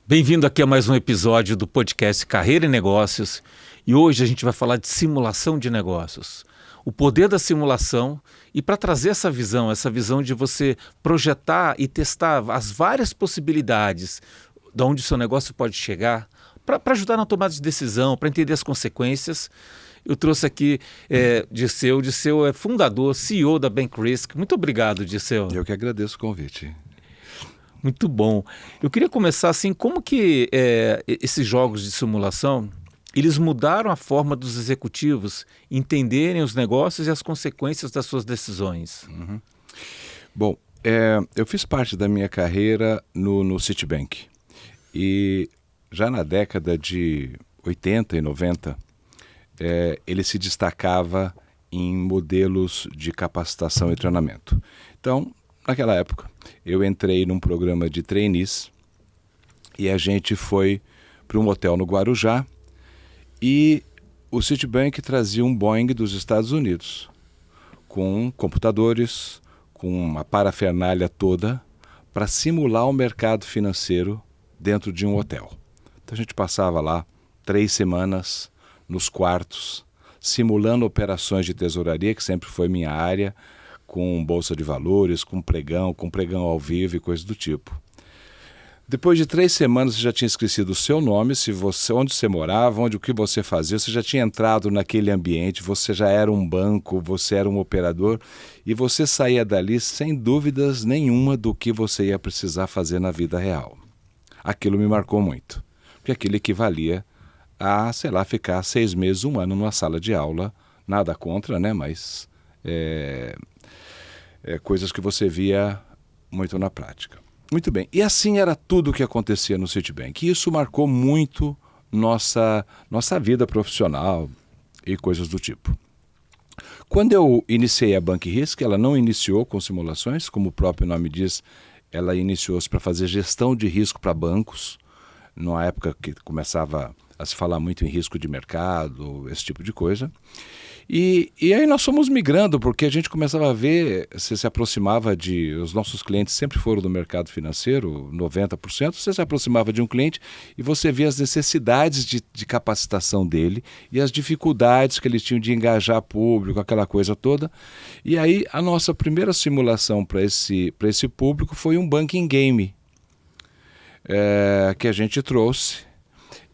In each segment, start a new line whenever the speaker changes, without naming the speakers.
Bem-vindo aqui a mais um episódio do podcast Carreira e Negócios, e hoje a gente vai falar de simulação de negócios. O poder da simulação, e para trazer essa visão de você projetar e testar as várias possibilidades de onde o seu negócio pode chegar, para ajudar na tomada de decisão, para entender as consequências. Eu trouxe aqui Dirceu. Dirceu é fundador, CEO da BankRisk. Muito obrigado, Dirceu.
Eu que agradeço o convite.
Muito bom. Eu queria começar assim, como que esses jogos de simulação, eles mudaram a forma dos executivos entenderem os negócios e as consequências das suas decisões?
Uhum. Bom, eu fiz parte da minha carreira no Citibank e já na década de 80 e 90, ele se destacava em modelos de capacitação e treinamento. Então, naquela época, eu entrei num programa de trainees e a gente foi para um hotel no Guarujá e o Citibank trazia um Boeing dos Estados Unidos com computadores, com uma parafernália toda para simular o mercado financeiro dentro de um hotel. Então a gente passava lá 3 semanas nos quartos, simulando operações de tesouraria, que sempre foi minha área, com bolsa de valores, com pregão ao vivo e coisas do tipo. Depois de 3 semanas você já tinha esquecido o seu nome, onde você morava, o que você fazia, você já tinha entrado naquele ambiente, você já era um banco, você era um operador e você saía dali sem dúvidas nenhuma do que você ia precisar fazer na vida real. Aquilo me marcou muito, porque aquilo equivalia a, ficar 6 meses, 1 ano numa sala de aula, nada contra, né, mas coisas que você via muito na prática. Muito bem, e assim era tudo o que acontecia no Citibank. E isso marcou muito nossa vida profissional e coisas do tipo. Quando eu iniciei a BankRisk, ela não iniciou com simulações, como o próprio nome diz, ela iniciou-se para fazer gestão de risco para bancos, numa época que começava a se falar muito em risco de mercado, esse tipo de coisa. E aí nós fomos migrando, porque a gente começava a ver, você se aproximava os nossos clientes sempre foram do mercado financeiro, 90%, você se aproximava de um cliente e você via as necessidades de capacitação dele e as dificuldades que eles tinham de engajar público, aquela coisa toda. E aí a nossa primeira simulação para esse público foi um banking game que a gente trouxe.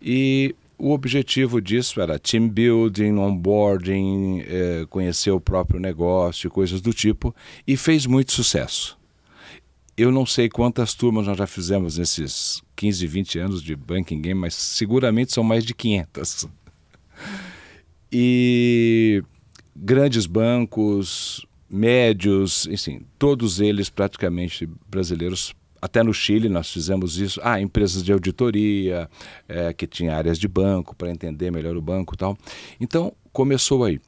E o objetivo disso era team building, onboarding, conhecer o próprio negócio, coisas do tipo, e fez muito sucesso. Eu não sei quantas turmas nós já fizemos nesses 15, 20 anos de banking game, mas seguramente são mais de 500. E grandes bancos, médios, enfim, todos eles praticamente brasileiros. Até no Chile nós fizemos isso. Empresas de auditoria, que tinha áreas de banco para entender melhor o banco e tal. Então, começou aí.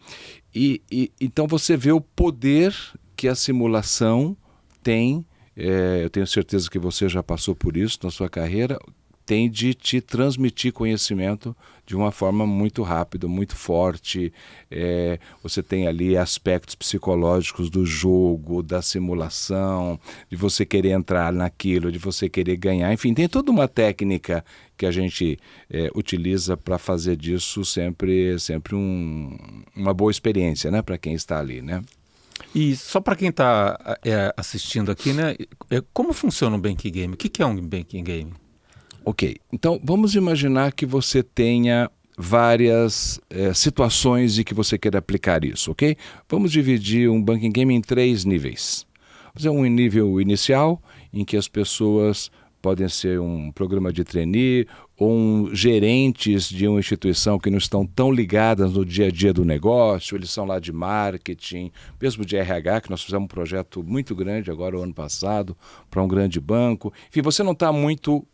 Então você vê o poder que a simulação tem, eu tenho certeza que você já passou por isso na sua carreira, tem de te transmitir conhecimento de uma forma muito rápida, muito forte. Você tem ali aspectos psicológicos do jogo, da simulação, de você querer entrar naquilo, de você querer ganhar. Enfim, tem toda uma técnica que a gente utiliza para fazer disso sempre uma boa experiência, né, para quem está ali, né?
E só para quem está assistindo aqui, né, como funciona um banking game? O que é um banking game?
Ok, então vamos imaginar que você tenha várias situações e que você queira aplicar isso, ok? Vamos dividir um banking game em 3 níveis. Vamos fazer um nível inicial, em que as pessoas podem ser um programa de trainee ou gerentes de uma instituição que não estão tão ligadas no dia a dia do negócio, eles são lá de marketing, mesmo de RH, que nós fizemos um projeto muito grande agora o ano passado, para um grande banco. Enfim, você não está muito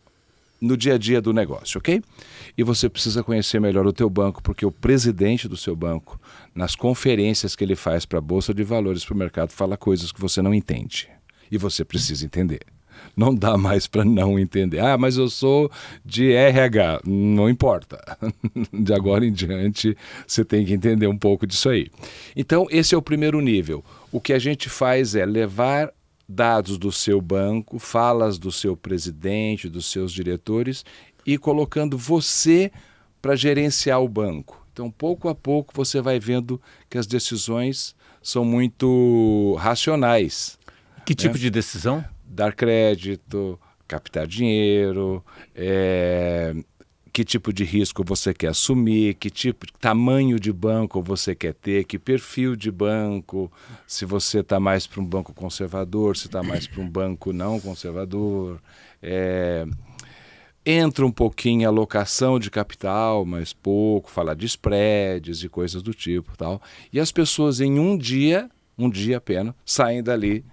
no dia a dia do negócio, ok? E você precisa conhecer melhor o teu banco, porque o presidente do seu banco, nas conferências que ele faz para a Bolsa de Valores, para o mercado, fala coisas que você não entende. E você precisa entender. Não dá mais para não entender. Mas eu sou de RH. Não importa. De agora em diante, você tem que entender um pouco disso aí. Então, esse é o primeiro nível. O que a gente faz é levar dados do seu banco, falas do seu presidente, dos seus diretores e colocando você para gerenciar o banco. Então, pouco a pouco, você vai vendo que as decisões são muito racionais.
Que tipo de decisão?
Dar crédito, captar dinheiro, que tipo de risco você quer assumir, que tipo de tamanho de banco você quer ter, que perfil de banco, se você está mais para um banco conservador, se está mais para um banco não conservador. Entra um pouquinho a alocação de capital, mas pouco, falar de spreads e coisas do tipo. Tal. E as pessoas em um dia apenas, saem dali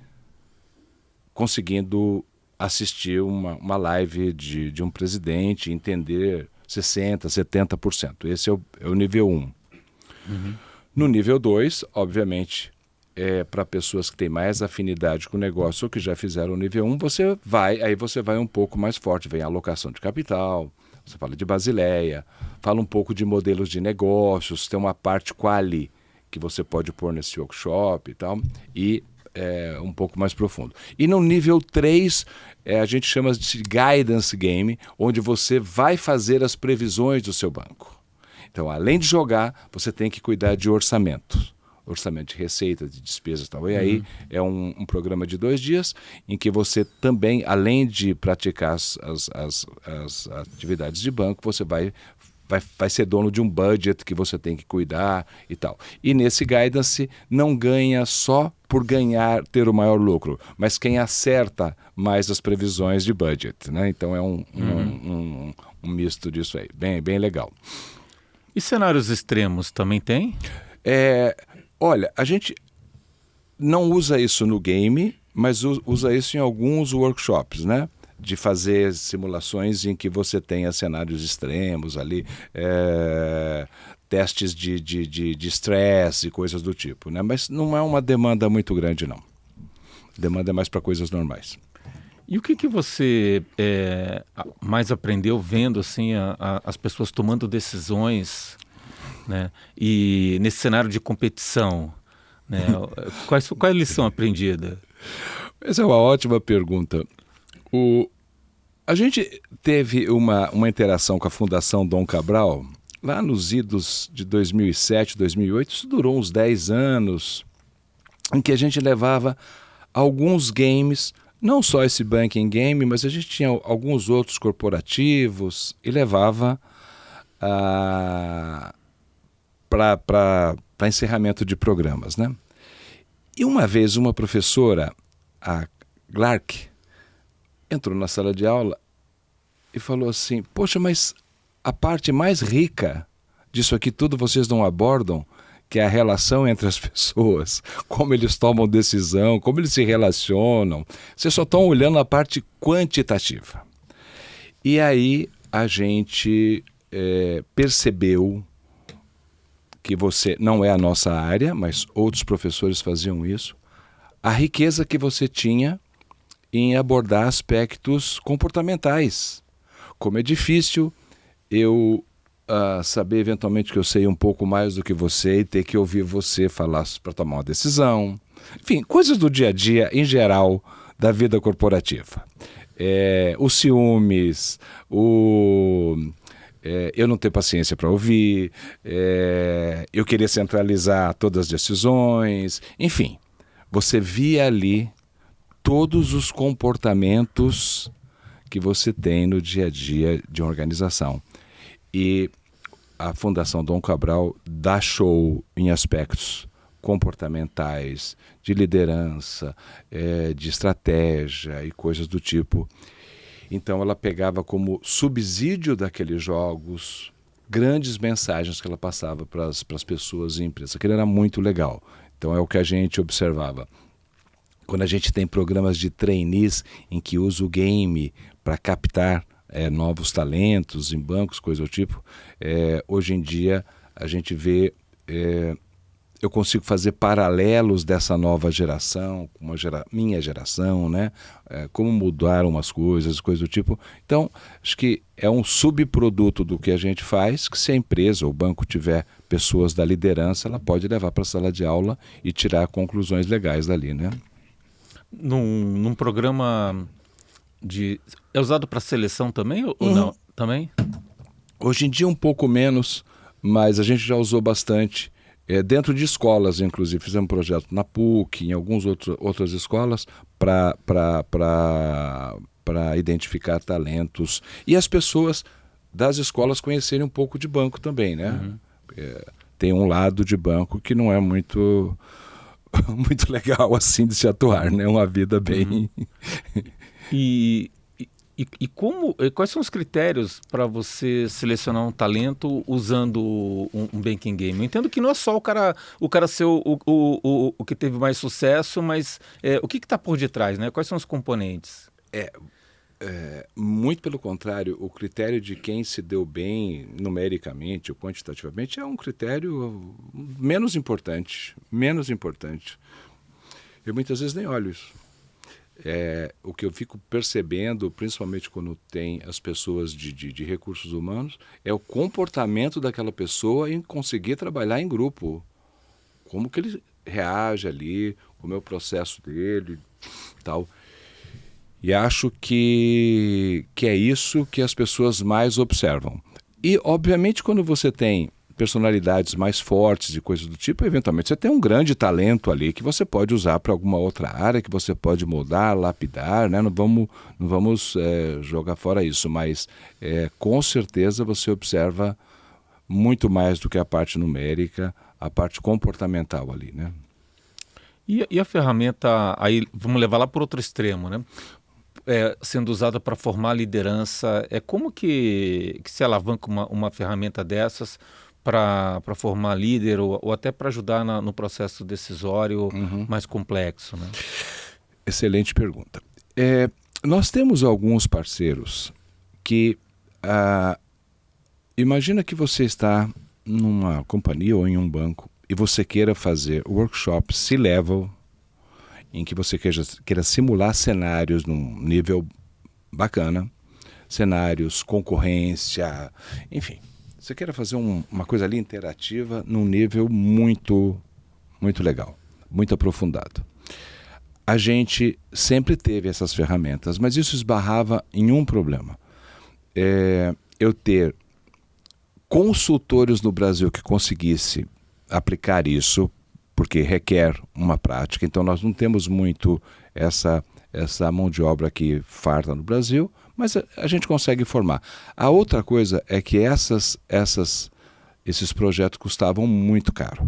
conseguindo assistir uma live de um presidente, entender 60%, 70%. Esse é o nível 1.
Uhum.
No nível 2, obviamente, para pessoas que têm mais afinidade com o negócio ou que já fizeram o nível 1, você vai um pouco mais forte, vem a alocação de capital, você fala de Basileia, fala um pouco de modelos de negócios, tem uma parte quali que você pode pôr nesse workshop e tal, e um pouco mais profundo. E no nível 3, a gente chama de guidance game, onde você vai fazer as previsões do seu banco. Então, além de jogar, você tem que cuidar de orçamento de receita, de despesas e tal. E aí é um programa de 2 dias em que você também, além de praticar as atividades de banco, você vai ser dono de um budget que você tem que cuidar e tal. E nesse guidance não ganha só por ter o maior lucro, mas quem acerta mais as previsões de budget, né? Então é um misto disso aí, bem legal.
E cenários extremos também tem?
Olha, a gente não usa isso no game, mas usa isso em alguns workshops, né? De fazer simulações em que você tenha cenários extremos ali, testes de estresse e coisas do tipo, né? Mas não é uma demanda muito grande, não. Demanda é mais para coisas normais.
E o que você mais aprendeu vendo assim, as pessoas tomando decisões, né? E nesse cenário de competição, né? Qual é a lição aprendida?
Essa é uma ótima pergunta. A gente teve uma interação com a Fundação Dom Cabral, lá nos idos de 2007, 2008, isso durou uns 10 anos, em que a gente levava alguns games, não só esse banking game, mas a gente tinha alguns outros corporativos e levava para encerramento de programas, né? E uma vez uma professora, a Clark, entrou na sala de aula e falou assim: poxa, mas a parte mais rica disso aqui tudo vocês não abordam, que é a relação entre as pessoas, como eles tomam decisão, como eles se relacionam. Vocês só estão olhando a parte quantitativa. E aí a gente percebeu que você não é a nossa área, mas outros professores faziam isso, a riqueza que você tinha em abordar aspectos comportamentais. Como é difícil eu saber eventualmente que eu sei um pouco mais do que você e ter que ouvir você falar para tomar uma decisão. Enfim, coisas do dia a dia, em geral, da vida corporativa. Os ciúmes, eu não ter paciência para ouvir, eu querer centralizar todas as decisões, enfim. Você via ali todos os comportamentos que você tem no dia a dia de uma organização. E a Fundação Dom Cabral dá show em aspectos comportamentais, de liderança, de estratégia e coisas do tipo. Então ela pegava como subsídio daqueles jogos grandes mensagens que ela passava para as pessoas e empresas. Aquilo era muito legal. Então é o que a gente observava. Quando a gente tem programas de trainees em que usa o game para captar novos talentos em bancos, coisa do tipo, hoje em dia a gente vê, eu consigo fazer paralelos dessa nova geração, com minha geração, né? Como mudaram umas coisas do tipo. Então, acho que é um subproduto do que a gente faz, que se a empresa ou o banco tiver pessoas da liderança, ela pode levar para a sala de aula e tirar conclusões legais dali, né?
num programa de... É usado para seleção também ou não? Também?
Hoje em dia um pouco menos, mas a gente já usou bastante. Dentro de escolas, inclusive, fizemos um projeto na PUC, em algumas outras escolas, para identificar talentos. E as pessoas das escolas conhecerem um pouco de banco também, né? Tem um lado de banco que não é muito legal assim de se atuar, né? Uma vida bem...
Quais são os critérios para você selecionar um talento usando um banking game? Eu entendo que não é só o cara ser o que teve mais sucesso, mas o que está por detrás, né? Quais são os componentes?
Muito pelo contrário, o critério de quem se deu bem numericamente ou quantitativamente é um critério menos importante. Eu muitas vezes nem olho isso. O que eu fico percebendo, principalmente quando tem as pessoas de recursos humanos, é o comportamento daquela pessoa em conseguir trabalhar em grupo. Como que ele reage ali, como é o processo dele e tal. E acho que é isso que as pessoas mais observam. E, obviamente, quando você tem personalidades mais fortes e coisas do tipo, eventualmente você tem um grande talento ali que você pode usar para alguma outra área, que você pode moldar, lapidar, né? Não vamos jogar fora isso, mas com certeza você observa muito mais do que a parte numérica, a parte comportamental ali, né?
E a ferramenta, aí vamos levar lá para outro extremo, né? Sendo usada para formar liderança, como que se alavanca uma ferramenta dessas para formar líder ou até para ajudar no processo decisório mais complexo, né?
Excelente pergunta. Nós temos alguns parceiros que... imagina que você está numa companhia ou em um banco e você queira fazer workshops C-level, em que você queira simular cenários num nível bacana, cenários, concorrência, enfim. Você queira fazer uma coisa ali interativa num nível muito, muito legal, muito aprofundado. A gente sempre teve essas ferramentas, mas isso esbarrava em um problema. Eu ter consultores no Brasil que conseguisse aplicar isso, porque requer uma prática, então nós não temos muito essa mão de obra aqui farta no Brasil, mas a gente consegue formar. A outra coisa é que esses projetos custavam muito caro.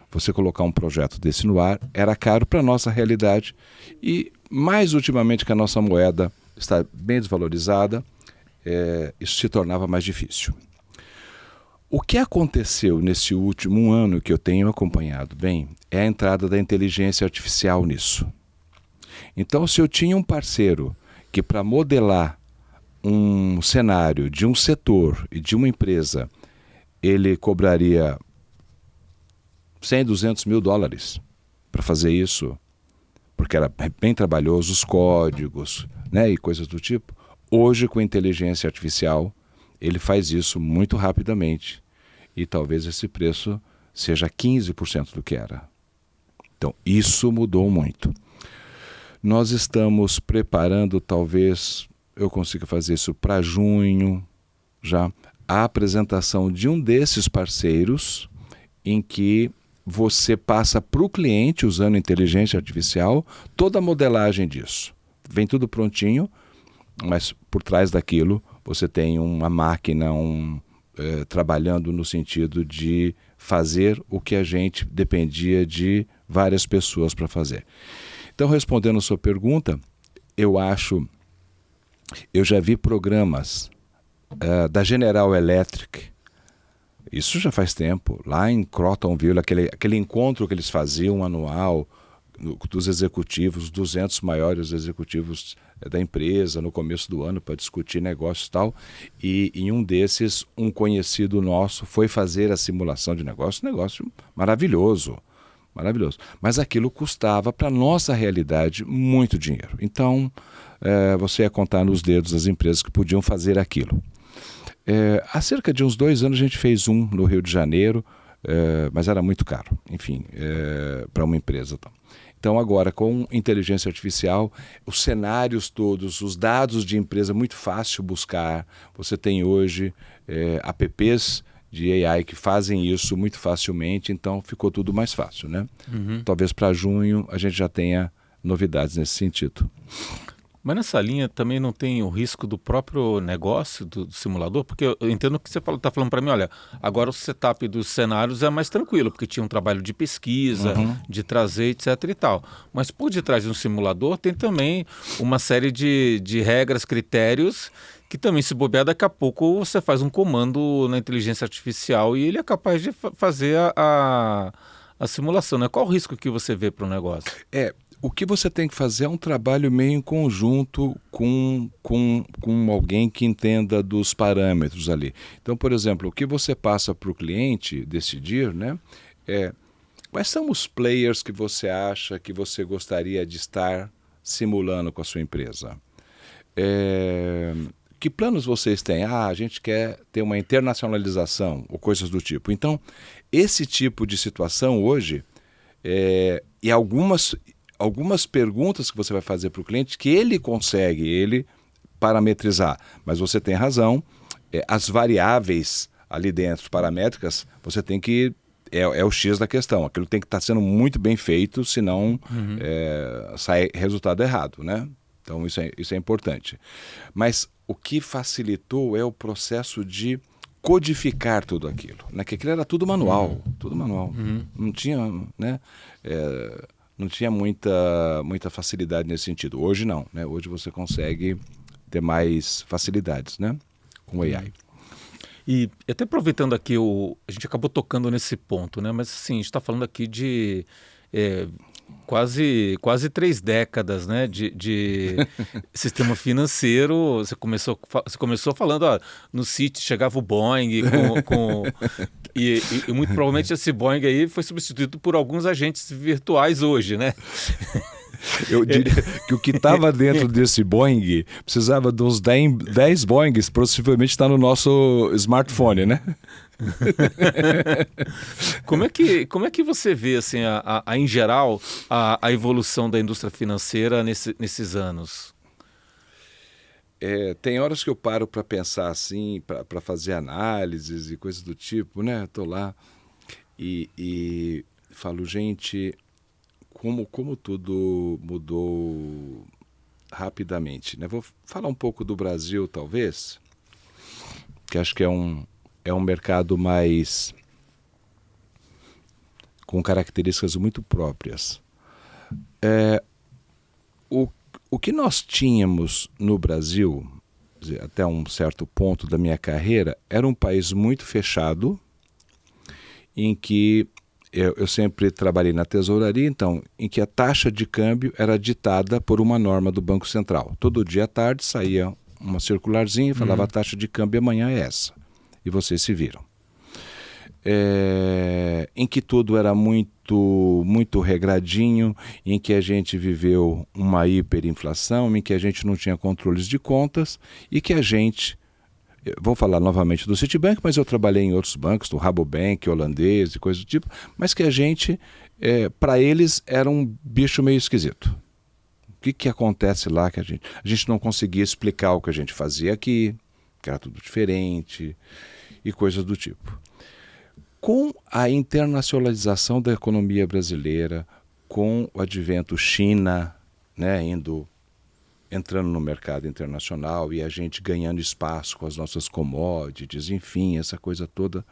Você colocar um projeto desse no ar era caro para a nossa realidade e, mais ultimamente que a nossa moeda está bem desvalorizada, isso se tornava mais difícil. O que aconteceu nesse último ano que eu tenho acompanhado bem é a entrada da inteligência artificial nisso. Então, se eu tinha um parceiro que para modelar um cenário de um setor e de uma empresa, ele cobraria 100, 200 mil dólares para fazer isso, porque era bem trabalhoso, os códigos, né, e coisas do tipo. Hoje, com a inteligência artificial, ele faz isso muito rapidamente e talvez esse preço seja 15% do que era. Então, isso mudou muito. Nós estamos preparando, talvez eu consiga fazer isso para junho, já, a apresentação de um desses parceiros em que você passa para o cliente, usando inteligência artificial, toda a modelagem disso. Vem tudo prontinho, mas por trás daquilo você tem uma máquina trabalhando no sentido de fazer o que a gente dependia de várias pessoas para fazer. Então, respondendo a sua pergunta, eu já vi programas da General Electric, isso já faz tempo, lá em Crotonville, aquele encontro que eles faziam anual dos executivos, 200 maiores executivos da empresa no começo do ano para discutir negócios e tal, e em um desses, um conhecido nosso foi fazer a simulação de negócio maravilhoso, mas aquilo custava para a nossa realidade muito dinheiro. Então, você ia contar nos dedos as empresas que podiam fazer aquilo. Há cerca de uns 2 anos a gente fez um no Rio de Janeiro, mas era muito caro, enfim, para uma empresa. Então agora com inteligência artificial, os cenários todos, os dados de empresa, muito fácil buscar. Você tem hoje apps de AI que fazem isso muito facilmente, então ficou tudo mais fácil, né? Talvez para junho a gente já tenha novidades nesse sentido.
Mas nessa linha também não tem o risco do próprio negócio do simulador? Porque eu entendo que você está falando para mim, olha, agora o setup dos cenários é mais tranquilo, porque tinha um trabalho de pesquisa, de trazer, etc e tal. Mas por detrás de um simulador tem também uma série de regras, critérios, que também, se bobear, daqui a pouco você faz um comando na inteligência artificial e ele é capaz de fazer a simulação, né? Qual o risco que você vê para o negócio?
O que você tem que fazer é um trabalho meio em conjunto com alguém que entenda dos parâmetros ali. Então, por exemplo, o que você passa para o cliente decidir, né, quais são os players que você acha que você gostaria de estar simulando com a sua empresa? Que planos vocês têm? A gente quer ter uma internacionalização ou coisas do tipo. Então, esse tipo de situação hoje, e algumas perguntas que você vai fazer para o cliente que ele consegue parametrizar. Mas você tem razão, as variáveis ali dentro, paramétricas, você tem que... É o X da questão. Aquilo tem que estar sendo muito bem feito, senão sai resultado errado, né? Então isso é importante. Mas o que facilitou é o processo de codificar tudo aquilo. Né? Que aquilo era tudo manual. Tudo manual. Não tinha, né? Não tinha muita facilidade nesse sentido. Hoje não, né? Hoje você consegue ter mais facilidades, né? Com o AI.
E até aproveitando aqui, a gente acabou tocando nesse ponto, né? Mas assim, a gente está falando aqui de quase 3 décadas, né, de sistema financeiro. Você começou falando, ó, no Citi chegava o Boeing e muito provavelmente esse Boeing aí foi substituído por alguns agentes virtuais hoje, né?
Eu diria que o que estava dentro desse Boeing precisava de uns 10 Boeings, possivelmente está no nosso smartphone, né?
Como é que você vê, assim, em geral, a evolução da indústria financeira nesses anos?
Tem horas que eu paro para pensar assim, para fazer análises e coisas do tipo, né? Estou lá e falo, gente, como tudo mudou rapidamente, né? Vou falar um pouco do Brasil, talvez, que acho que é um mercado mais com características muito próprias. O que nós tínhamos no Brasil, até um certo ponto da minha carreira, era um país muito fechado, em que eu sempre trabalhei na tesouraria, então, em que a taxa de câmbio era ditada por uma norma do Banco Central. Todo dia à tarde saía uma circularzinha e falava a taxa de câmbio amanhã é essa. E vocês se viram. Em que tudo era muito regradinho, em que a gente viveu uma hiperinflação, em que a gente não tinha controles de contas e que a gente... Vou falar novamente do Citibank, mas eu trabalhei em outros bancos, do Rabobank, holandês e coisas do tipo, mas que a gente, para eles, era um bicho meio esquisito. O que acontece lá que a gente não conseguia explicar o que a gente fazia aqui, que era tudo diferente e coisas do tipo. Com a internacionalização da economia brasileira, com o advento China, né, entrando no mercado internacional e a gente ganhando espaço com as nossas commodities, enfim, essa coisa toda,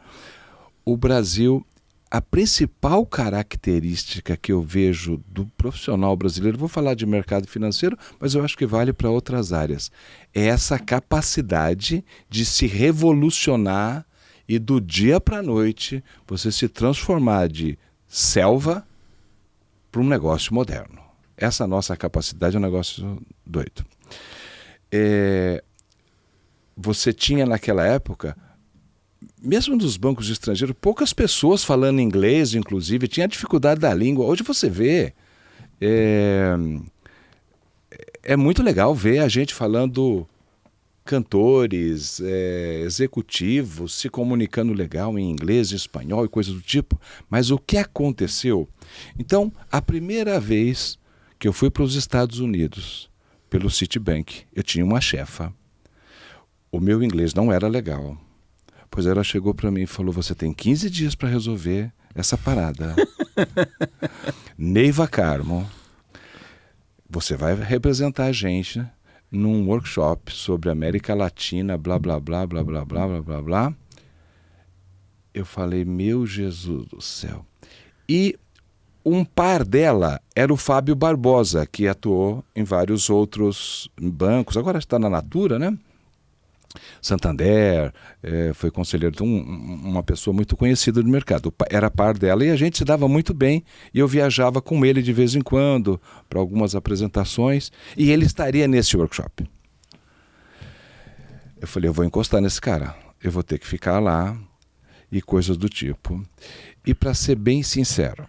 o Brasil, a principal característica que eu vejo do profissional brasileiro, vou falar de mercado financeiro, mas eu acho que vale para outras áreas, é essa capacidade de se revolucionar e do dia para a noite você se transformar de selva para um negócio moderno. Essa nossa capacidade é um negócio doido. Você tinha naquela época, mesmo nos bancos estrangeiros, poucas pessoas falando inglês, inclusive, tinha dificuldade da língua. Hoje você vê, é muito legal ver a gente falando cantores, executivos se comunicando legal em inglês, em espanhol e coisas do tipo. Mas o que aconteceu? Então, a primeira vez que eu fui para os Estados Unidos, pelo Citibank, eu tinha uma chefa. O meu inglês não era legal. Pois ela chegou para mim e falou, você tem 15 dias para resolver essa parada. Neiva Carmo, você vai representar a gente num workshop sobre América Latina, blá, blá, blá, blá, blá, blá, blá, blá, blá. Eu falei, meu Jesus do céu. E um par dela era o Fábio Barbosa, que atuou em vários outros bancos. Agora está na Natura, né? Santander, foi conselheiro de uma pessoa muito conhecida do mercado. Era par dela e a gente se dava muito bem. E eu viajava com ele de vez em quando para algumas apresentações e ele estaria nesse workshop. Eu falei, eu vou encostar nesse cara, eu vou ter que ficar lá e coisas do tipo. E para ser bem sincero,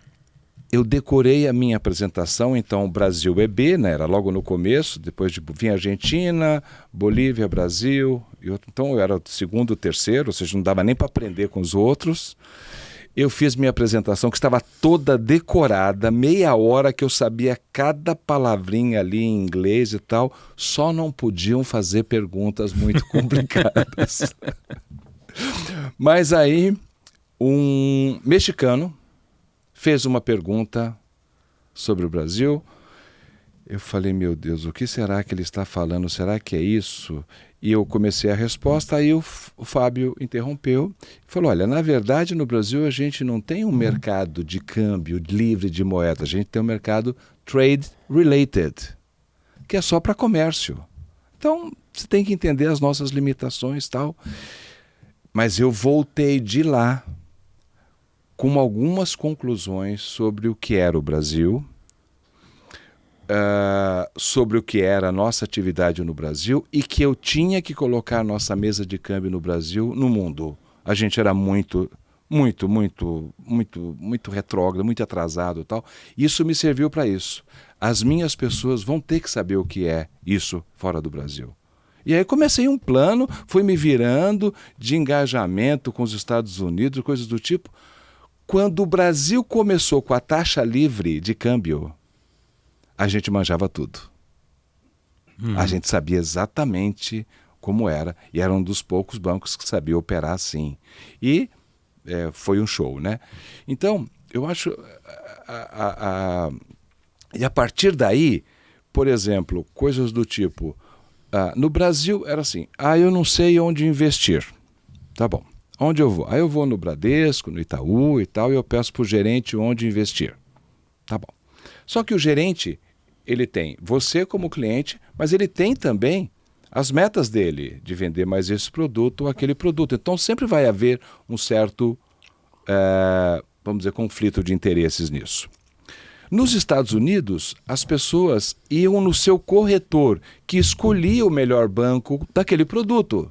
eu decorei a minha apresentação, então Brasil é B, né? Era logo no começo, depois vinha Argentina, Bolívia, Brasil, então eu era o segundo, terceiro, ou seja, não dava nem para aprender com os outros. Eu fiz minha apresentação que estava toda decorada, meia hora que eu sabia cada palavrinha ali em inglês e tal, só não podiam fazer perguntas muito complicadas. Mas aí, um mexicano fez uma pergunta sobre o Brasil. Eu falei, meu Deus, o que será que ele está falando? Será que é isso? E eu comecei a resposta, aí o Fábio interrompeu e falou, olha, na verdade no Brasil a gente não tem um mercado de câmbio livre de moeda, a gente tem um mercado trade related, que é só para comércio. Então você tem que entender as nossas limitações e tal. Mas eu voltei de lá com algumas conclusões sobre o que era o Brasil, sobre o que era a nossa atividade no Brasil e que eu tinha que colocar a nossa mesa de câmbio no Brasil no mundo. A gente era muito retrógrado, muito atrasado e tal. Isso me serviu para isso. As minhas pessoas vão ter que saber o que é isso fora do Brasil. E aí comecei um plano, fui me virando de engajamento com os Estados Unidos, coisas do tipo. Quando o Brasil começou com a taxa livre de câmbio, a gente manjava tudo. A gente sabia exatamente como era, e era um dos poucos bancos que sabia operar assim. E foi um show, né? Então, eu acho... E a partir daí, por exemplo, coisas do tipo... no Brasil era assim, eu não sei onde investir. Tá bom. Onde eu vou? Aí eu vou no Bradesco, no Itaú e tal, e eu peço para o gerente onde investir. Tá bom. Só que o gerente, ele tem você como cliente, mas ele tem também as metas dele de vender mais esse produto ou aquele produto. Então sempre vai haver um certo, vamos dizer, conflito de interesses nisso. Nos Estados Unidos, as pessoas iam no seu corretor, que escolhia o melhor banco daquele produto.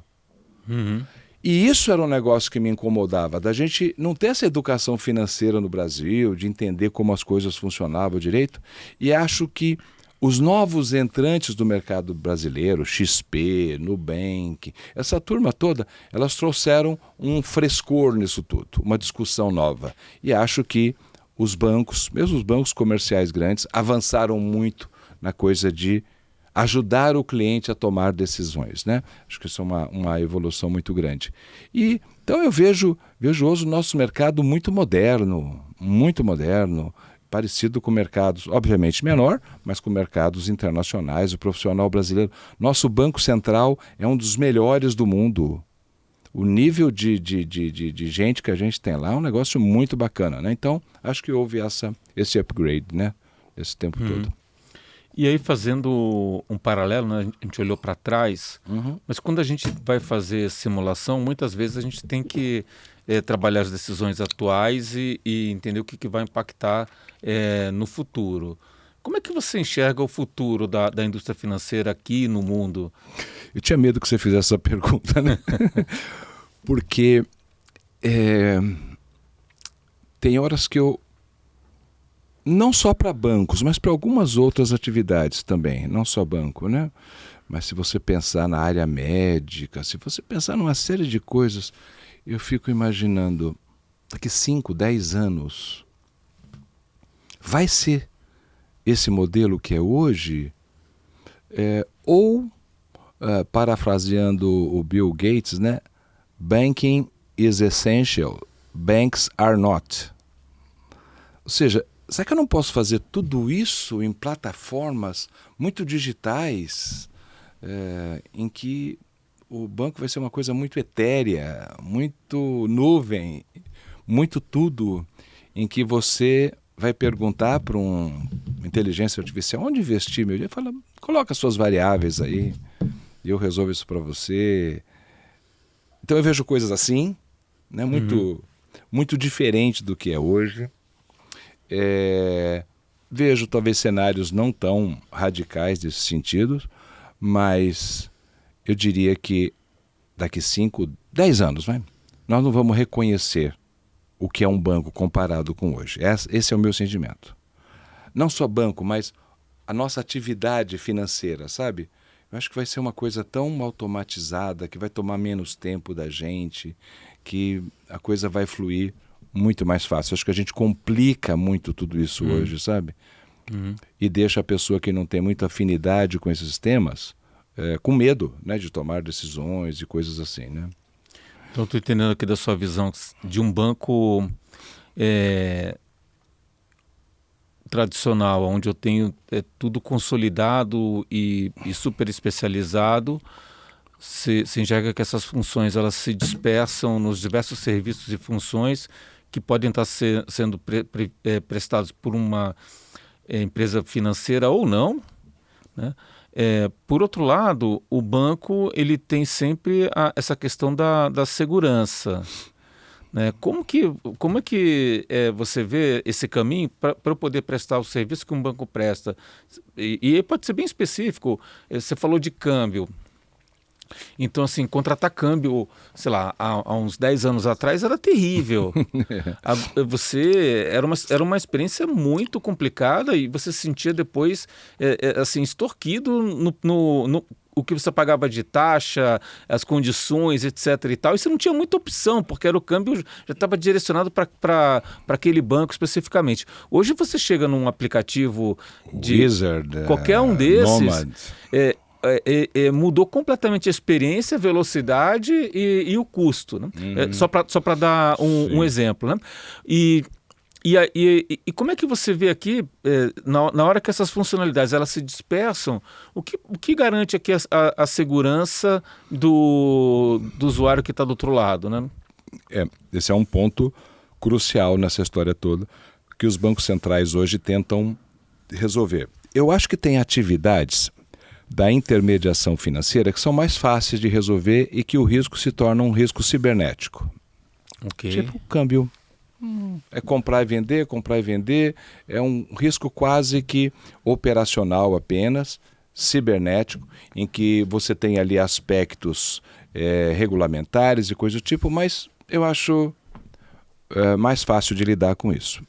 E isso era um negócio que me incomodava, da gente não ter essa educação financeira no Brasil, de entender como as coisas funcionavam direito. E acho que os novos entrantes do mercado brasileiro, XP, Nubank, essa turma toda, elas trouxeram um frescor nisso tudo, uma discussão nova. E acho que os bancos, mesmo os bancos comerciais grandes, avançaram muito na coisa de ajudar o cliente a tomar decisões, né? Acho que isso é uma evolução muito grande. E então eu vejo hoje o nosso mercado muito moderno, parecido com mercados, obviamente menor, mas com mercados internacionais, o profissional brasileiro. Nosso Banco Central é um dos melhores do mundo. O nível de gente que a gente tem lá é um negócio muito bacana, né? Então, acho que houve esse upgrade, né? Esse tempo todo.
E aí, fazendo um paralelo, né? A gente olhou para trás, mas quando a gente vai fazer simulação, muitas vezes a gente tem que trabalhar as decisões atuais e entender o que vai impactar no futuro. Como é que você enxerga o futuro da indústria financeira aqui no mundo?
Eu tinha medo que você fizesse essa pergunta, né? Porque tem horas que eu... Não só para bancos, mas para algumas outras atividades também, não só banco, né? mas se você pensar na área médica, se você pensar numa série de coisas, eu fico imaginando, daqui 5, 10 anos, vai ser esse modelo que é hoje? Parafraseando o Bill Gates, né? Banking is essential, banks are not. Ou seja, será que eu não posso fazer tudo isso em plataformas muito digitais, em que o banco vai ser uma coisa muito etérea, muito nuvem, muito tudo, em que você vai perguntar para uma inteligência artificial onde investir meu dinheiro? Fala, coloca suas variáveis aí e eu resolvo isso para você. Então eu vejo coisas assim, né, muito diferente do que é hoje. Vejo talvez cenários não tão radicais nesse sentido, mas eu diria que daqui 5, 10 anos, nós não vamos reconhecer o que é um banco comparado com hoje. Esse é o meu sentimento. Não só banco, mas a nossa atividade financeira, sabe? Eu acho que vai ser uma coisa tão automatizada, que vai tomar menos tempo da gente, que a coisa vai fluir muito mais fácil. Acho que a gente complica muito tudo isso hoje, sabe? E deixa a pessoa que não tem muita afinidade com esses temas com medo, né, de tomar decisões e coisas assim, né?
Então, estou entendendo aqui da sua visão de um banco tradicional, onde eu tenho tudo consolidado e super especializado. Se enxerga que essas funções elas se dispersam nos diversos serviços e funções que podem estar sendo prestados por uma empresa financeira ou não, né? Por outro lado, o banco ele tem sempre essa questão da segurança, né? Como é que você vê esse caminho para eu poder prestar o serviço que um banco presta? E pode ser bem específico. Você falou de câmbio. Então, assim, contratar câmbio, sei lá, há uns 10 anos atrás era terrível. Era uma experiência muito complicada e você se sentia depois, assim, extorquido no o que você pagava de taxa, as condições, etc. e tal. E você não tinha muita opção, porque era o câmbio já estava direcionado para aquele banco especificamente. Hoje você chega num aplicativo de
Wizard,
qualquer um desses...
Nomad.
Mudou completamente a experiência, a velocidade e o custo, né? Só para dar um exemplo, né? E como é que você vê aqui, na hora que essas funcionalidades elas se dispersam, o que garante aqui a segurança do usuário que está do outro lado, né?
Esse é um ponto crucial nessa história toda, que os bancos centrais hoje tentam resolver. Eu acho que tem atividades da intermediação financeira que são mais fáceis de resolver e que o risco se torna um risco cibernético.
Okay.
Tipo câmbio. É comprar e vender, é um risco quase que operacional apenas, cibernético, em que você tem ali aspectos regulamentares e coisa do tipo, mas eu acho mais fácil de lidar com isso.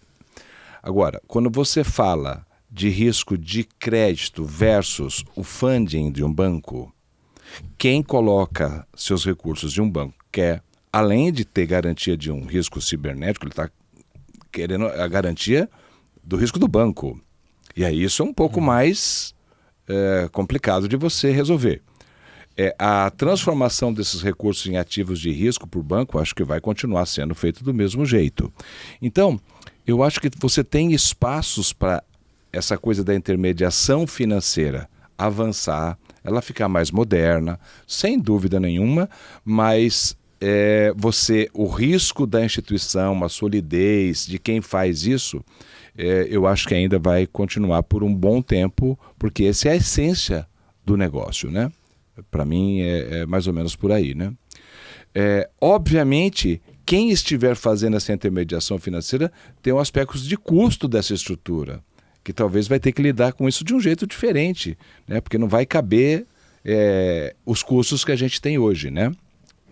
Agora, quando você fala de risco de crédito versus o funding de um banco, quem coloca seus recursos de um banco quer, além de ter garantia de um risco cibernético, ele está querendo a garantia do risco do banco. E aí isso é um pouco mais complicado de você resolver. A transformação desses recursos em ativos de risco por banco, acho que vai continuar sendo feito do mesmo jeito. Então, eu acho que você tem espaços para essa coisa da intermediação financeira avançar, ela ficar mais moderna, sem dúvida nenhuma, mas o risco da instituição, a solidez de quem faz isso, eu acho que ainda vai continuar por um bom tempo, porque essa é a essência do negócio, né? Para mim é mais ou menos por aí, né? Obviamente, quem estiver fazendo essa intermediação financeira tem um aspecto de custo dessa estrutura, que talvez vai ter que lidar com isso de um jeito diferente, né? Porque não vai caber os custos que a gente tem hoje, né?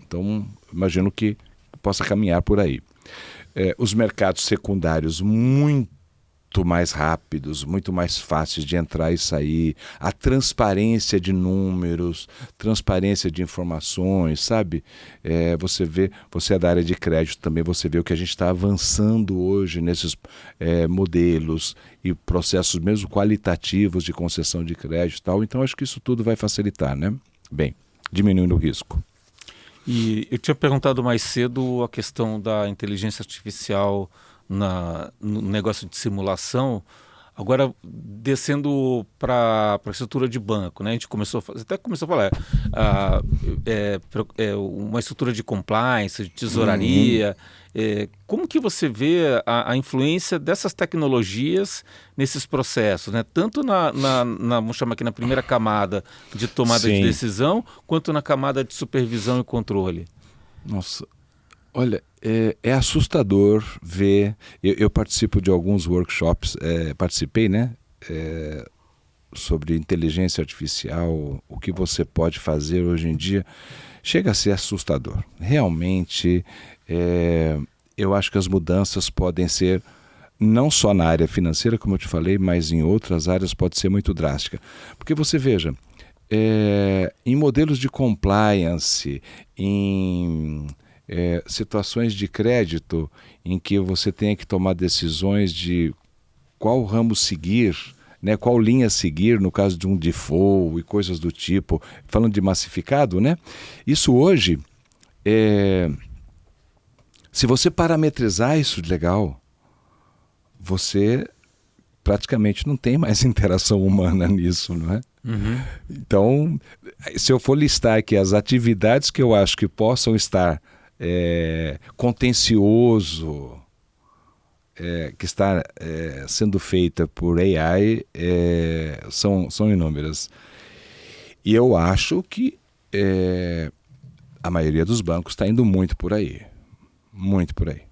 Então, imagino que possa caminhar por aí. Os mercados secundários muito muito mais rápidos, muito mais fáceis de entrar e sair, a transparência de números, transparência de informações, sabe? Você é da área de crédito também, você vê o que a gente está avançando hoje nesses modelos e processos mesmo qualitativos de concessão de crédito e tal. Então, acho que isso tudo vai facilitar, né? Bem, diminuindo o risco.
E eu tinha perguntado mais cedo a questão da inteligência artificial no negócio de simulação. Agora, descendo para a estrutura de banco, né? A gente até começou a falar, uma estrutura de compliance, de tesouraria. Como que você vê a influência dessas tecnologias nesses processos, né? Tanto vamos chamar aqui, na primeira camada de tomada de decisão, quanto na camada de supervisão e controle?
Nossa, olha, é assustador ver. Eu participo de alguns workshops, participei, né? Sobre inteligência artificial, o que você pode fazer hoje em dia, chega a ser assustador. Realmente, eu acho que as mudanças podem ser, não só na área financeira, como eu te falei, mas em outras áreas pode ser muito drástica. Porque você veja, em modelos de compliance, em situações de crédito em que você tem que tomar decisões de qual ramo seguir, né, qual linha seguir no caso de um default e coisas do tipo, falando de massificado, né? Isso hoje, se você parametrizar isso legal, você praticamente não tem mais interação humana nisso, não é?
Uhum.
Então, se eu for listar aqui as atividades que eu acho que possam estar contencioso, que está sendo feita por AI, são inúmeras. E eu acho que a maioria dos bancos está indo muito por aí. Muito por aí.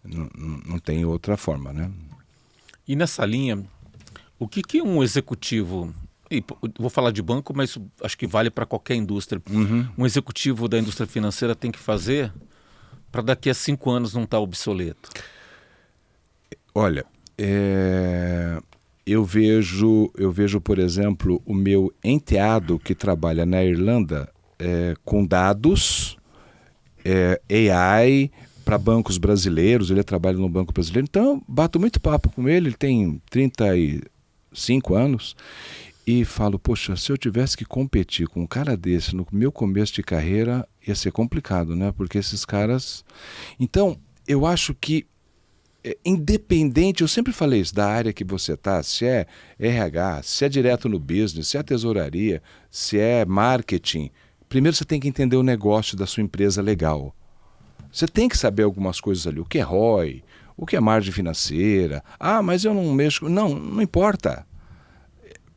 Não tem outra forma, né?
E nessa linha, o que um executivo, vou falar de banco, mas acho que vale para qualquer indústria, um executivo da indústria financeira tem que fazer para daqui a 5 anos não estar obsoleto?
Olha, eu vejo, por exemplo, o meu enteado que trabalha na Irlanda com dados, AI para bancos brasileiros, ele trabalha no banco brasileiro, então eu bato muito papo com ele tem 35 anos, e falo, poxa, se eu tivesse que competir com um cara desse no meu começo de carreira, ia ser complicado, né? Porque esses caras... Então, eu acho que, independente, eu sempre falei isso, da área que você está, se é RH, se é direto no business, se é tesouraria, se é marketing, primeiro você tem que entender o negócio da sua empresa legal. Você tem que saber algumas coisas ali, o que é ROI, o que é margem financeira. Ah, mas eu não mexo... Não importa.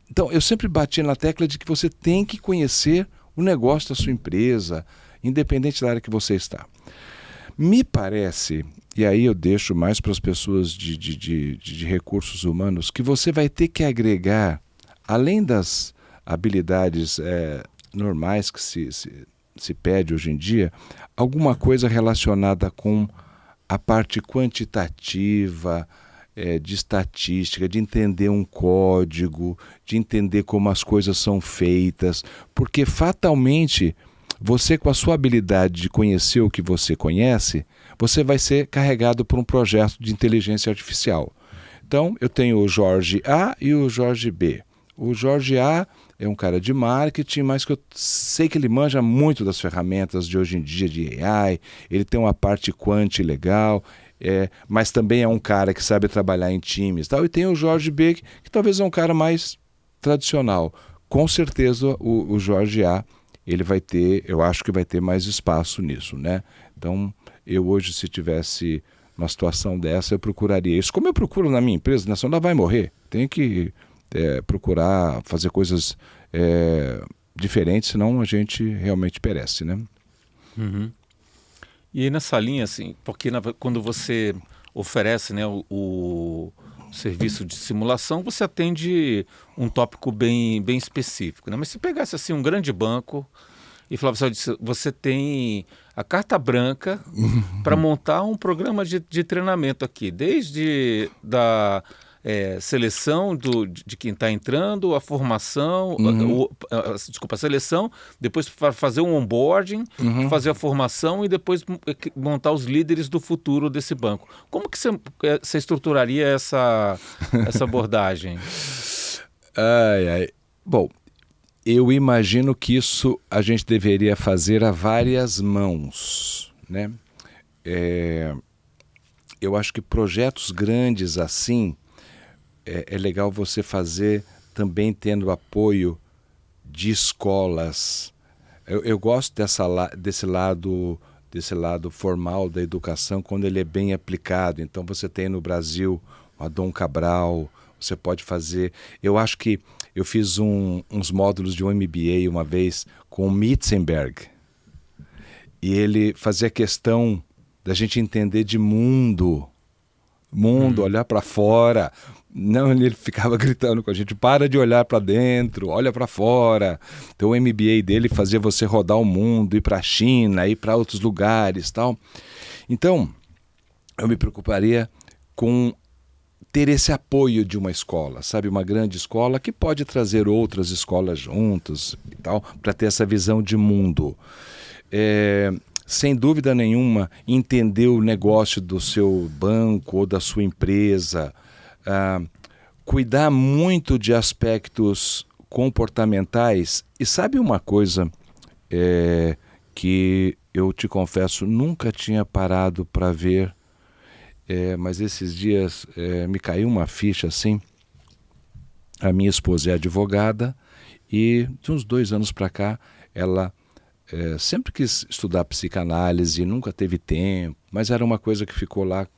Então, eu sempre bati na tecla de que você tem que conhecer o negócio da sua empresa, independente da área que você está. Me parece, e aí eu deixo mais para as pessoas de recursos humanos, que você vai ter que agregar, além das habilidades normais que se pede hoje em dia, alguma coisa relacionada com a parte quantitativa, de estatística, de entender um código, de entender como as coisas são feitas, porque fatalmente você, com a sua habilidade de conhecer o que você conhece, você vai ser carregado por um projeto de inteligência artificial. Então, eu tenho o Jorge A e o Jorge B. O Jorge A é um cara de marketing, mas que eu sei que ele manja muito das ferramentas de hoje em dia de AI, ele tem uma parte quant legal, mas também é um cara que sabe trabalhar em times. Tal. E tem o Jorge B, que talvez é um cara mais tradicional. Com certeza o Jorge A, ele vai ter, eu acho que vai ter mais espaço nisso, né? Então, eu hoje, se tivesse uma situação dessa, eu procuraria isso. Como eu procuro na minha empresa, né? Senão ela vai morrer. Tem que procurar fazer coisas diferentes, senão a gente realmente perece, né?
Uhum. E aí nessa linha, assim, porque quando você oferece, né, o serviço de simulação, você atende um tópico bem específico, né? Mas se pegasse assim um grande banco e falava assim: você tem a carta branca para montar um programa de treinamento aqui, desde da seleção de quem está entrando, a formação, desculpa, a seleção, depois fazer um onboarding, fazer a formação e depois montar os líderes do futuro desse banco. Como que você estruturaria essa abordagem?
Bom, eu imagino que isso a gente deveria fazer a várias mãos, né? Eu acho que projetos grandes assim é legal você fazer também tendo apoio de escolas. Eu gosto desse lado formal da educação quando ele é bem aplicado. Então você tem no Brasil a Dom Cabral, você pode fazer... Eu acho que eu fiz uns módulos de um MBA uma vez com o Mitzenberg. E ele fazia questão da gente entender de mundo, olhar para fora. Não, ele ficava gritando com a gente: para de olhar para dentro, olha para fora. Então o MBA dele fazia você rodar o mundo, ir para a China, ir para outros lugares, tal. Então, eu me preocuparia com ter esse apoio de uma escola, sabe? Uma grande escola que pode trazer outras escolas juntas e tal, para ter essa visão de mundo. Sem dúvida nenhuma, entender o negócio do seu banco ou da sua empresa, cuidar muito de aspectos comportamentais. E sabe uma coisa que eu te confesso, nunca tinha parado para ver, mas esses dias me caiu uma ficha assim. A minha esposa é advogada e de uns 2 anos para cá ela sempre quis estudar psicanálise, nunca teve tempo, mas era uma coisa que ficou lá,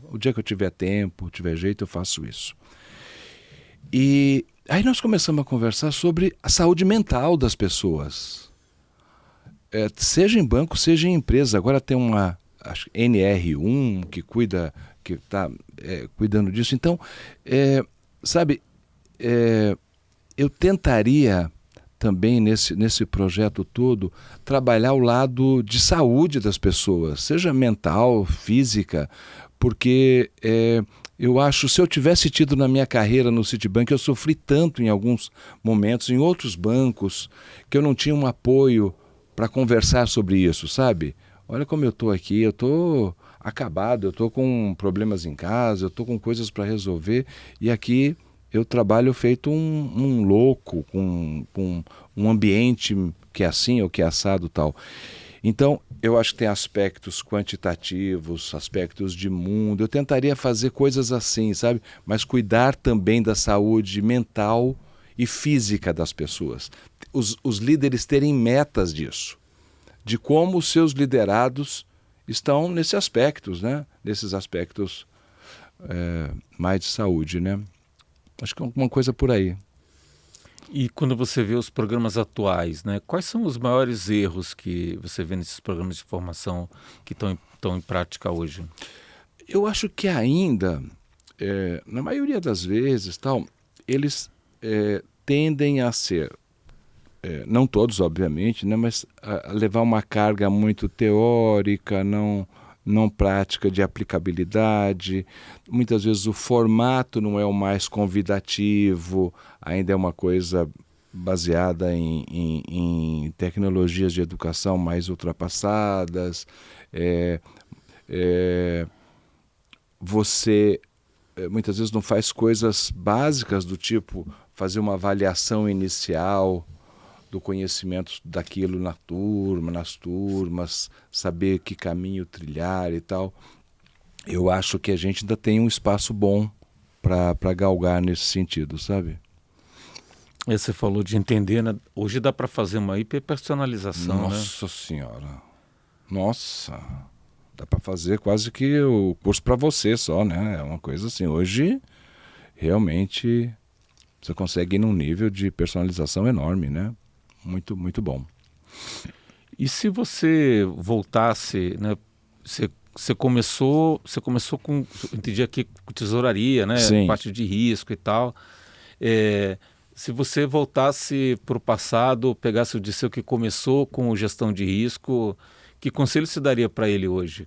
o dia que eu tiver tempo, tiver jeito, eu faço isso. E aí nós começamos a conversar sobre a saúde mental das pessoas, seja em banco, seja em empresa. Agora tem uma NR1 que está cuidando disso. Então, sabe, eu tentaria também nesse projeto todo trabalhar o lado de saúde das pessoas, seja mental, física, porque eu acho, se eu tivesse tido na minha carreira no Citibank, eu sofri tanto em alguns momentos, em outros bancos, que eu não tinha um apoio para conversar sobre isso, sabe? Olha como eu estou aqui, eu estou acabado, eu estou com problemas em casa, eu estou com coisas para resolver, e aqui eu trabalho feito um louco, com um ambiente que é assim ou que é assado tal. Então, eu acho que tem aspectos quantitativos, aspectos de mundo. Eu tentaria fazer coisas assim, sabe? Mas cuidar também da saúde mental e física das pessoas. Os líderes terem metas disso, de como os seus liderados estão nesses aspectos, né? Nesses aspectos mais de saúde, né? Acho que é alguma coisa por aí.
E quando você vê os programas atuais, né, quais são os maiores erros que você vê nesses programas de formação que estão em prática hoje?
Eu acho que ainda, na maioria das vezes, eles tendem a ser, não todos obviamente, né, mas a levar uma carga muito teórica, não prática de aplicabilidade. Muitas vezes o formato não é o mais convidativo, ainda é uma coisa baseada em tecnologias de educação mais ultrapassadas. Você muitas vezes não faz coisas básicas do tipo fazer uma avaliação inicial do conhecimento daquilo nas turmas, saber que caminho trilhar e tal. Eu acho que a gente ainda tem um espaço bom para galgar nesse sentido, sabe?
Você falou de entender, né? Hoje dá para fazer uma hiperpersonalização,
Nossa Senhora! Nossa! Dá para fazer quase que o curso para você só, né? É uma coisa assim. Hoje, realmente, você consegue ir num nível de personalização enorme, né? Muito, muito bom.
E se você voltasse, né? Você começou com, entendi aqui, com tesouraria, né?
Sim.
Parte de risco e tal. Se você voltasse para o passado, pegasse o Dirceu que começou com gestão de risco, que conselho você daria para ele hoje?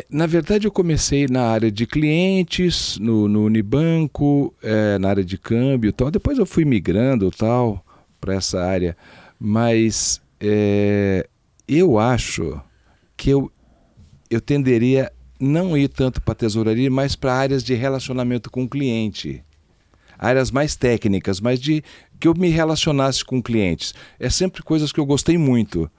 Na verdade, eu comecei na área de clientes, no Unibanco, na área de câmbio e tal. Depois eu fui migrando tal para essa área. Mas eu acho que eu tenderia não ir tanto para a tesouraria, mas para áreas de relacionamento com o cliente. Áreas mais técnicas, mas de que eu me relacionasse com clientes. É sempre coisas que eu gostei muito,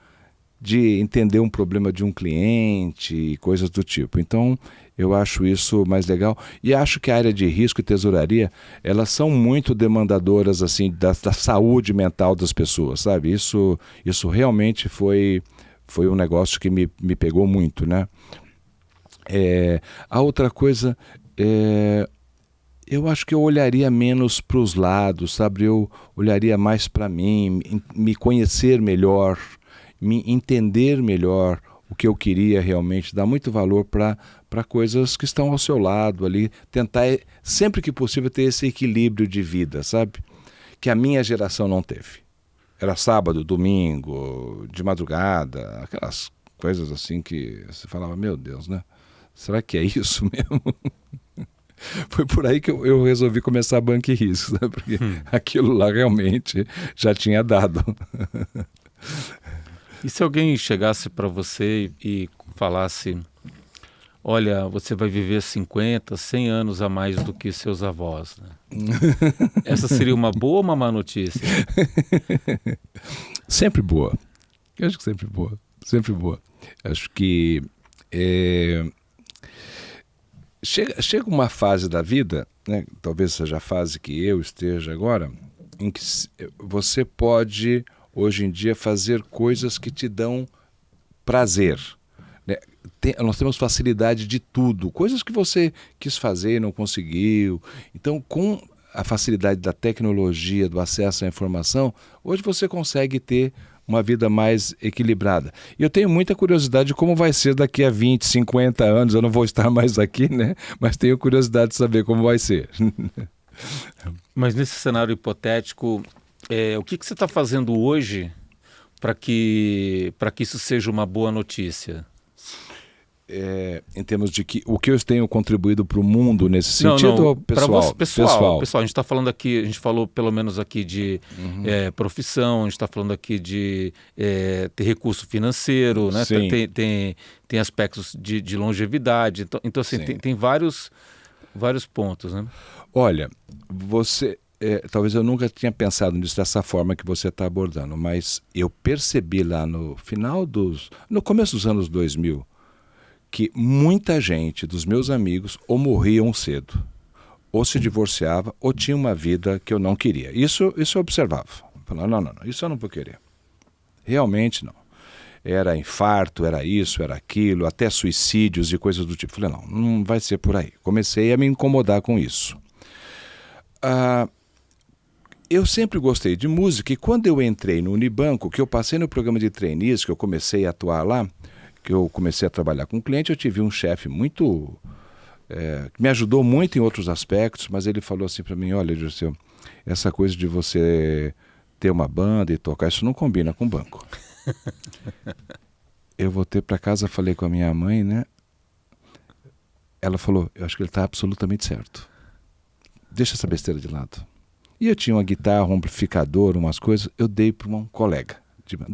de entender um problema de um cliente e coisas do tipo. Então, eu acho isso mais legal. E acho que a área de risco e tesouraria, elas são muito demandadoras assim, da saúde mental das pessoas, sabe? Isso realmente foi um negócio que me pegou muito, né? A outra coisa, eu acho que eu olharia menos para os lados, sabe? Eu olharia mais para mim, me conhecer melhor, me entender melhor o que eu queria realmente, dar muito valor para coisas que estão ao seu lado ali, tentar sempre que possível ter esse equilíbrio de vida, sabe? Que a minha geração não teve. Era sábado, domingo, de madrugada, aquelas coisas assim que você falava, meu Deus, né? Será que é isso mesmo? Foi por aí que eu resolvi começar a Banco e Risco, sabe? Porque aquilo lá realmente já tinha dado.
E se alguém chegasse para você e falasse, olha, você vai viver 50, 100 anos a mais do que seus avós, né? Essa seria uma boa ou uma má notícia?
Sempre boa. Eu acho que sempre boa. Sempre boa. Acho que chega uma fase da vida, né, talvez seja a fase que eu esteja agora, em que você pode, hoje em dia, fazer coisas que te dão prazer. Né? Nós temos facilidade de tudo, coisas que você quis fazer e não conseguiu. Então, com a facilidade da tecnologia, do acesso à informação, hoje você consegue ter uma vida mais equilibrada. E eu tenho muita curiosidade de como vai ser daqui a 20, 50 anos. Eu não vou estar mais aqui, né? Mas tenho curiosidade de saber como vai ser.
Mas nesse cenário hipotético, o que você está fazendo hoje para que isso seja uma boa notícia?
Em termos de o que eu tenho contribuído para o mundo nesse sentido,
não,
ou pessoal?
Pessoal, a gente está falando aqui, a gente falou pelo menos aqui de profissão, a gente está falando aqui de ter recurso financeiro, né? Tem aspectos de longevidade, então assim, tem vários pontos, né?
Olha, talvez eu nunca tinha pensado nisso dessa forma que você está abordando, mas eu percebi lá no começo dos anos 2000, que muita gente dos meus amigos ou morriam cedo, ou se divorciava, ou tinha uma vida que eu não queria. Isso eu observava. Falava, não, isso eu não vou querer. Realmente não. Era infarto, era isso, era aquilo, até suicídios e coisas do tipo. Falei, não vai ser por aí. Comecei a me incomodar com isso. Eu sempre gostei de música e quando eu entrei no Unibanco, que eu passei no programa de trainees, que eu comecei a atuar lá, que eu comecei a trabalhar com cliente, eu tive um chefe muito... que me ajudou muito em outros aspectos, mas ele falou assim para mim, olha, Dirceu, essa coisa de você ter uma banda e tocar, isso não combina com banco. Eu voltei para casa, falei com a minha mãe, né? Ela falou, eu acho que ele está absolutamente certo. Deixa essa besteira de lado. E eu tinha uma guitarra, um amplificador, umas coisas, eu dei para um colega.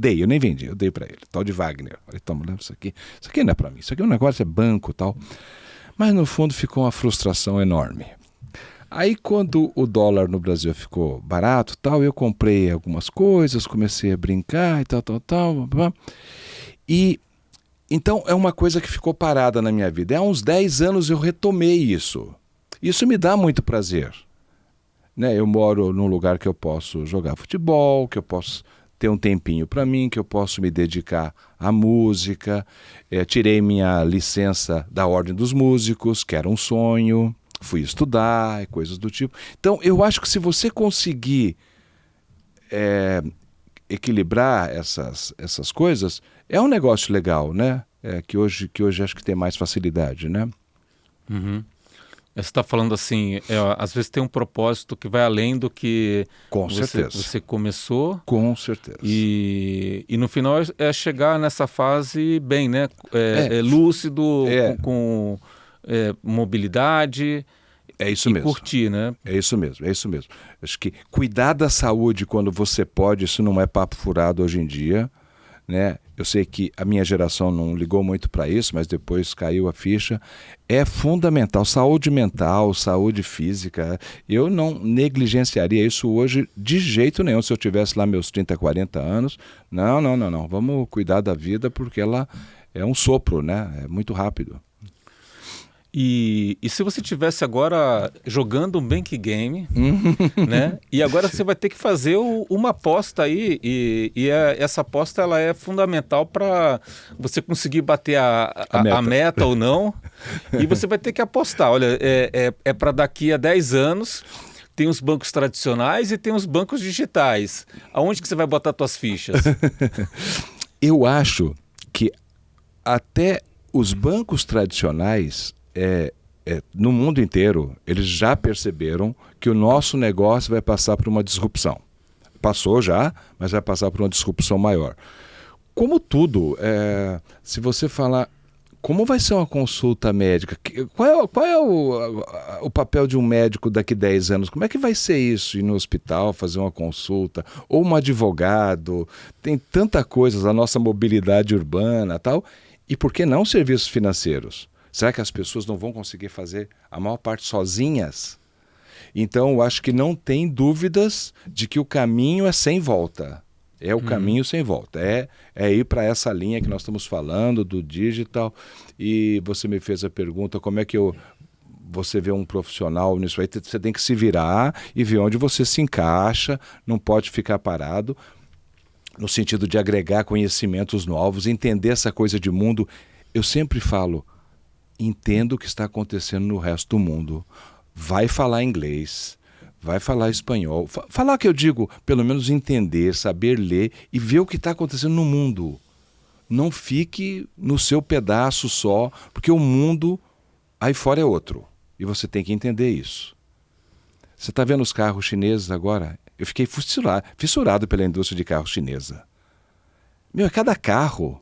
Eu nem vendi, eu dei para ele, tal de Wagner. Falei, toma, leva isso aqui não é para mim, isso aqui é um negócio, é banco e tal. Mas no fundo ficou uma frustração enorme. Aí quando o dólar no Brasil ficou barato, tal, eu comprei algumas coisas, comecei a brincar e tal. E então é uma coisa que ficou parada na minha vida. Há uns 10 anos eu retomei isso. Isso me dá muito prazer. Né? Eu moro num lugar que eu posso jogar futebol, que eu posso ter um tempinho para mim, que eu posso me dedicar à música. Tirei minha licença da Ordem dos Músicos, que era um sonho, fui estudar e coisas do tipo. Então, eu acho que se você conseguir equilibrar essas coisas, é um negócio legal, né? Que hoje acho que tem mais facilidade, né?
Uhum. Você está falando assim, às vezes tem um propósito que vai além do que
Com certeza.
você começou.
Com certeza.
E no final é chegar nessa fase bem, né? Lúcido, com mobilidade.
É isso
e
mesmo.
Curtir, né?
É isso mesmo, é isso mesmo. Acho que cuidar da saúde quando você pode, isso não é papo furado hoje em dia, né? Eu sei que a minha geração não ligou muito para isso, mas depois caiu a ficha. É fundamental. Saúde mental, saúde física. Eu não negligenciaria isso hoje de jeito nenhum. Se eu tivesse lá meus 30, 40 anos, não. Vamos cuidar da vida porque ela é um sopro, né? É muito rápido.
E se você tivesse agora jogando um bank game, né? E agora você vai ter que fazer uma aposta aí, essa aposta ela é fundamental para você conseguir bater a meta ou não. E você vai ter que apostar. Olha, é para daqui a 10 anos. Tem os bancos tradicionais e tem os bancos digitais. Aonde que você vai botar suas fichas?
Eu acho que até os bancos tradicionais, no mundo inteiro, eles já perceberam que o nosso negócio vai passar por uma disrupção. Passou já, mas vai passar por uma disrupção maior. Como tudo, se você falar como vai ser uma consulta médica, qual é o papel de um médico daqui a 10 anos? Como é que vai ser isso? Ir no hospital, fazer uma consulta, ou um advogado, tem tanta coisa, a nossa mobilidade urbana e tal, e por que não serviços financeiros? Será que as pessoas não vão conseguir fazer a maior parte sozinhas? Então, eu acho que não tem dúvidas de que o caminho é sem volta. É o caminho sem volta. É ir para essa linha que nós estamos falando, do digital. E você me fez a pergunta, como é que você vê um profissional nisso aí? Você tem que se virar e ver onde você se encaixa, não pode ficar parado, no sentido de agregar conhecimentos novos, entender essa coisa de mundo. Eu sempre falo, entenda o que está acontecendo no resto do mundo. Vai falar inglês, vai falar espanhol. Falar que eu digo, pelo menos entender, saber ler e ver o que está acontecendo no mundo. Não fique no seu pedaço só, porque o mundo aí fora é outro. E você tem que entender isso. Você está vendo os carros chineses agora? Eu fiquei fissurado pela indústria de carro chinesa. É cada carro.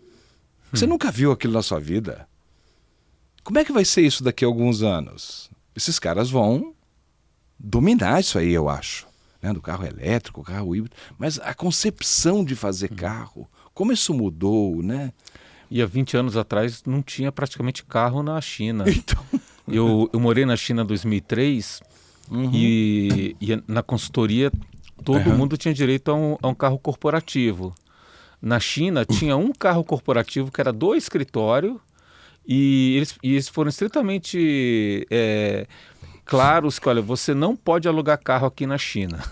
Você nunca viu aquilo na sua vida. Como é que vai ser isso daqui a alguns anos? Esses caras vão dominar isso aí, eu acho. Né? Do carro elétrico, carro híbrido. Mas a concepção de fazer carro, como isso mudou, né?
E há 20 anos atrás não tinha praticamente carro na China.
Então...
Eu morei na China em 2003 e na consultoria todo mundo tinha direito a um carro corporativo. Na China tinha um carro corporativo que era do escritório e eles foram estritamente claros que, olha, você não pode alugar carro aqui na China.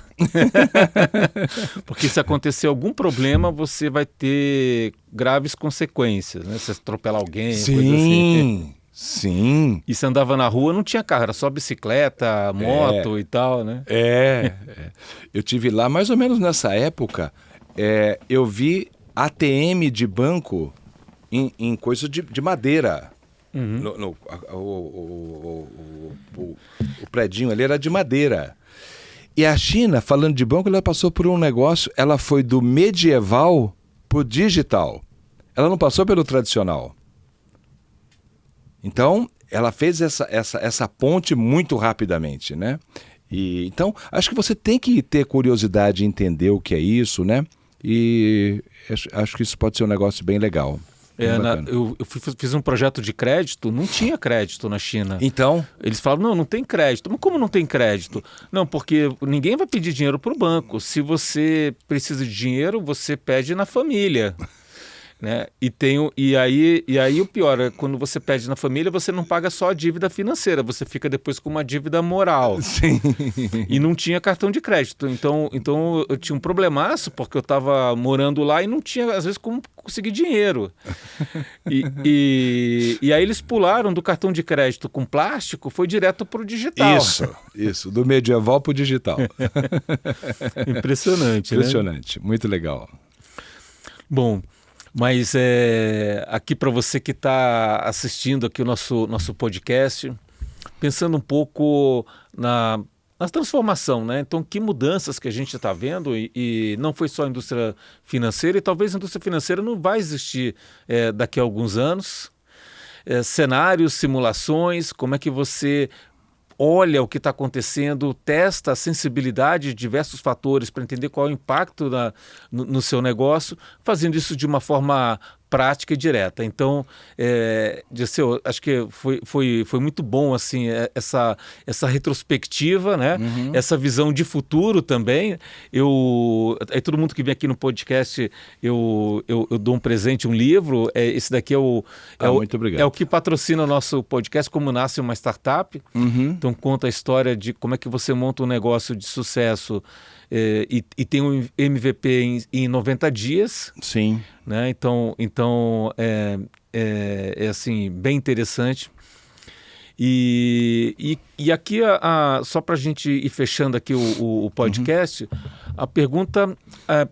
Porque se acontecer algum problema, você vai ter graves consequências, né? Se atropelar alguém, coisa assim.
Sim.
E você andava na rua, não tinha carro, era só bicicleta, moto e tal, né?
Eu tive lá mais ou menos nessa época, eu vi ATM de banco em coisa de madeira. O predinho ali era de madeira. E a China, falando de banco, ela passou por um negócio, ela foi do medieval pro digital. Ela não passou pelo tradicional. Então, ela fez essa ponte muito rapidamente, né? Então, acho que você tem que ter curiosidade em entender o que é isso, né? E acho que isso pode ser um negócio bem legal.
Eu fiz um projeto de crédito, não tinha crédito na China.
Então?
Eles falavam, não tem crédito. Mas como não tem crédito? Não, porque ninguém vai pedir dinheiro para o banco. Se você precisa de dinheiro, você pede na família. Né? E aí o pior é quando você pede na família, você não paga só a dívida financeira, você fica depois com uma dívida moral.
Sim.
E não tinha cartão de crédito. Então eu tinha um problemaço, porque eu estava morando lá e não tinha, às vezes, como conseguir dinheiro. E aí eles pularam do cartão de crédito com plástico, foi direto para o digital.
Isso, do medieval para o digital.
Impressionante,
né? Muito legal.
Bom, mas aqui para você que está assistindo aqui o nosso podcast, pensando um pouco na transformação, né? Então, que mudanças que a gente está vendo e não foi só a indústria financeira, e talvez a indústria financeira não vai existir daqui a alguns anos. Cenários, simulações, como é que você olha o que está acontecendo, testa a sensibilidade de diversos fatores para entender qual é o impacto no seu negócio, fazendo isso de uma forma prática e direta. Então, Dirceu, acho que foi muito bom assim, essa retrospectiva, né? Essa visão de futuro também. Todo mundo que vem aqui no podcast, eu dou um presente, um livro. Esse daqui
muito obrigado.
É o que patrocina o nosso podcast, Como Nasce uma Startup. Então, conta a história de como é que você monta um negócio de sucesso e tem um MVP em 90 dias.
Sim.
Né? Então é assim, bem interessante. E aqui, só para a gente ir fechando aqui o podcast, a pergunta,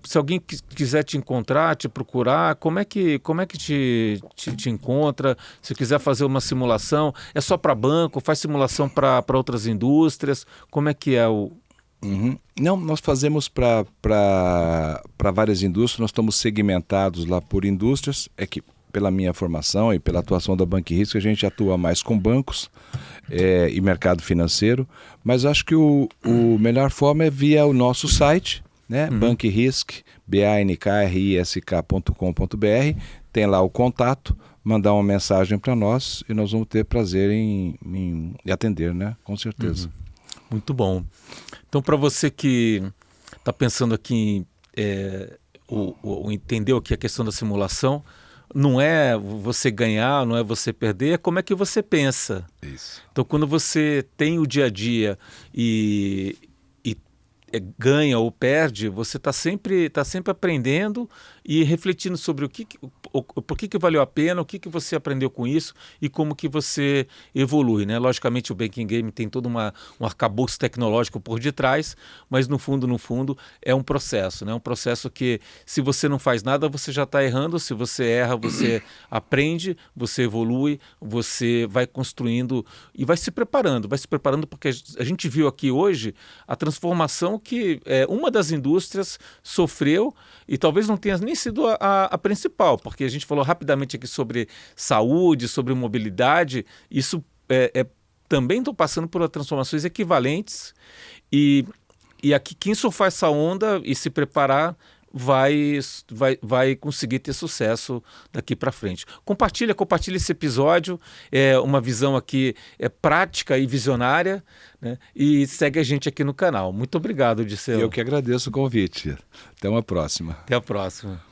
se alguém quiser te encontrar, te procurar, como é que te encontra? Se quiser fazer uma simulação, é só para banco, faz simulação para outras indústrias? Como é que é o...
Não, nós fazemos para várias indústrias, nós estamos segmentados lá por indústrias, é que pela minha formação e pela atuação da BankRisk, a gente atua mais com bancos e mercado financeiro, mas acho que o melhor forma é via o nosso site, né? BankRisk, bankrisk.com.br, tem lá o contato, mandar uma mensagem para nós e nós vamos ter prazer em atender, né? Com certeza.
Muito bom. Então, para você que está pensando aqui, entendeu aqui a questão da simulação, não é você ganhar, não é você perder, é como é que você pensa.
Isso.
Então, quando você tem o dia a dia e ganha ou perde, você está sempre aprendendo e refletindo sobre por que valeu a pena, o que você aprendeu com isso e como que você evolui, né? Logicamente o Banking Game tem todo um arcabouço tecnológico por detrás, mas no fundo é um processo, né? Um processo que, se você não faz nada, você já está errando. Se você erra, você aprende, você evolui, você vai construindo e vai se preparando, porque a gente viu aqui hoje a transformação que uma das indústrias sofreu, e talvez não tenha nem sido a principal, porque a gente falou rapidamente aqui sobre saúde, sobre mobilidade. Isso também estão passando por transformações equivalentes, e aqui quem surfar essa onda e se preparar vai conseguir ter sucesso daqui para frente. Compartilha esse episódio, é uma visão aqui prática e visionária, né? E segue a gente aqui no canal. Muito obrigado, Dirceu.
Eu que agradeço o convite. Até uma próxima.
Até a próxima.